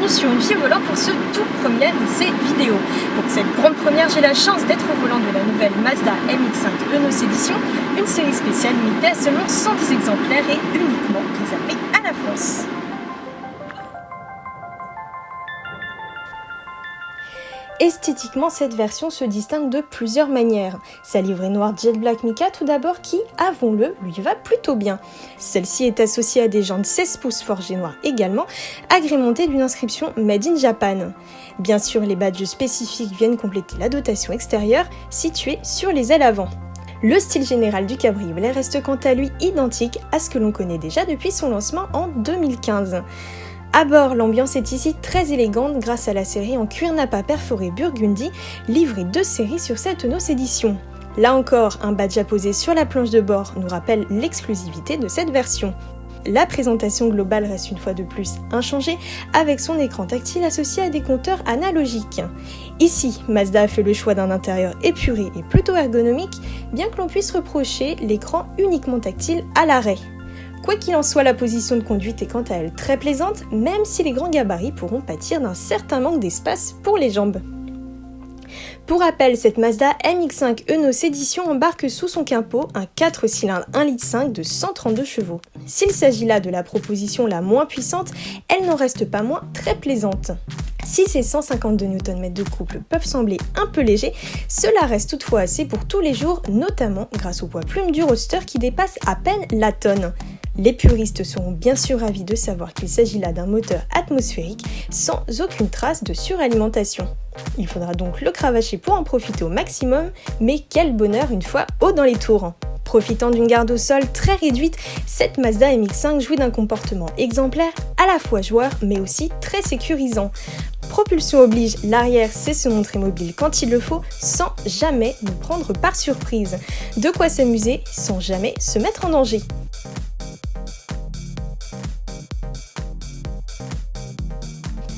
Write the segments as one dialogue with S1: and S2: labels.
S1: bienvenue sur Une fille au volant pour ce tout premier essai vidéo. Pour cette grande première, j'ai la chance d'être au volant de la nouvelle Mazda MX-5 Enos Edition, une série spéciale limitée à seulement 110 exemplaires et uniquement réservée à la France. Esthétiquement, cette version se distingue de plusieurs manières. Sa livrée noire Jet Black Mica tout d'abord qui, avouons-le, lui va plutôt bien. Celle-ci est associée à des jantes 16 pouces forgées noires également, agrémentées d'une inscription Made in Japan. Bien sûr, les badges spécifiques viennent compléter la dotation extérieure située sur les ailes avant. Le style général du cabriolet reste quant à lui identique à ce que l'on connaît déjà depuis son lancement en 2015. À bord, l'ambiance est ici très élégante grâce à la série en cuir nappa perforé burgundy, livrée de série sur cette Enos édition. Là encore, un badge apposé sur la planche de bord nous rappelle l'exclusivité de cette version. La présentation globale reste une fois de plus inchangée, avec son écran tactile associé à des compteurs analogiques. Ici, Mazda a fait le choix d'un intérieur épuré et plutôt ergonomique, bien que l'on puisse reprocher l'écran uniquement tactile à l'arrêt. Quoi qu'il en soit, la position de conduite est quant à elle très plaisante, même si les grands gabarits pourront pâtir d'un certain manque d'espace pour les jambes. Pour rappel, cette Mazda MX-5 Enos Edition embarque sous son capot un 4 cylindres 1,5 litre de 132 chevaux. S'il s'agit là de la proposition la moins puissante, elle n'en reste pas moins très plaisante. Si ces 152 Nm de couple peuvent sembler un peu légers, cela reste toutefois assez pour tous les jours, notamment grâce au poids plume du roadster qui dépasse à peine la tonne. Les puristes seront bien sûr ravis de savoir qu'il s'agit là d'un moteur atmosphérique sans aucune trace de suralimentation. Il faudra donc le cravacher pour en profiter au maximum, mais quel bonheur une fois haut dans les tours. Profitant d'une garde au sol très réduite, cette Mazda MX-5 jouit d'un comportement exemplaire, à la fois joueur mais aussi très sécurisant. Propulsion oblige, l'arrière sait se montrer mobile quand il le faut, sans jamais nous prendre par surprise. De quoi s'amuser sans jamais se mettre en danger.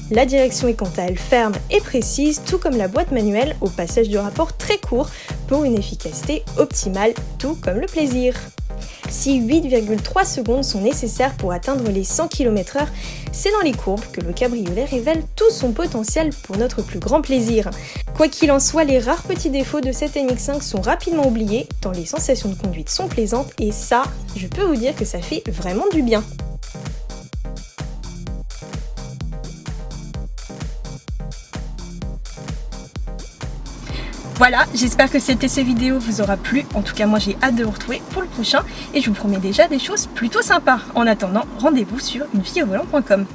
S1: La direction est quant à elle ferme et précise, tout comme la boîte manuelle au passage de rapport très court pour une efficacité optimale, tout comme le plaisir. Si 8,3 secondes sont nécessaires pour atteindre les 100 km/h, c'est dans les courbes que le cabriolet révèle tout son potentiel pour notre plus grand plaisir. Quoi qu'il en soit, les rares petits défauts de cette MX-5 sont rapidement oubliés, tant les sensations de conduite sont plaisantes et ça, je peux vous dire que ça fait vraiment du bien. Voilà, j'espère que cet essai vidéo vous aura plu. En tout cas, moi j'ai hâte de vous retrouver pour le prochain et je vous promets déjà des choses plutôt sympas. En attendant, rendez-vous sur unefilleauvolant.com.